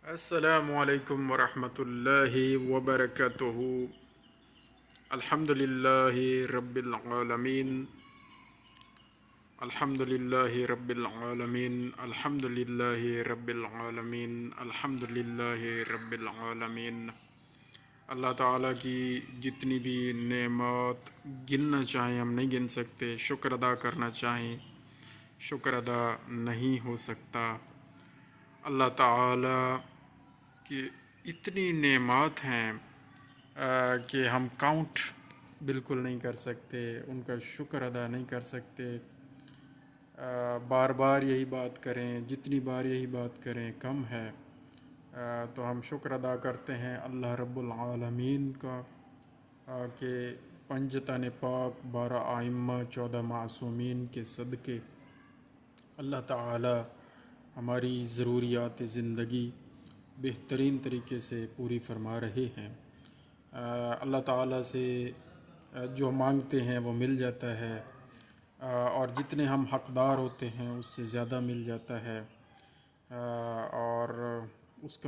السلام علیکم ورحمۃ اللہ وبرکاتہ۔ الحمد للہ رب العالمین، الحمد للہ رب العالمین، الحمد للہ رب العالمین، الحمد للہ رب العالمین۔ اللہ تعالیٰ کی جتنی بھی نعمات گننا چاہیں ہم نہیں گن سکتے، شکر ادا کرنا چاہیں شکر ادا نہیں ہو سکتا۔ اللہ تعالیٰ کہ اتنی نعمات ہیں کہ ہم کاؤنٹ بالکل نہیں کر سکتے، ان کا شکر ادا نہیں کر سکتے۔ بار بار یہی بات کریں، جتنی بار یہی بات کریں کم ہے۔ تو ہم شکر ادا کرتے ہیں اللہ رب العالمین کا کہ پنجتن پاک، 12 ائمہ، 14 معصومین کے صدقے اللہ تعالی ہماری ضروریات زندگی بہترین طریقے سے پوری فرما رہے ہیں۔ اللہ تعالیٰ سے جو مانگتے ہیں وہ مل جاتا ہے، اور جتنے ہم حقدار ہوتے ہیں اس سے زیادہ مل جاتا ہے، اور اس کا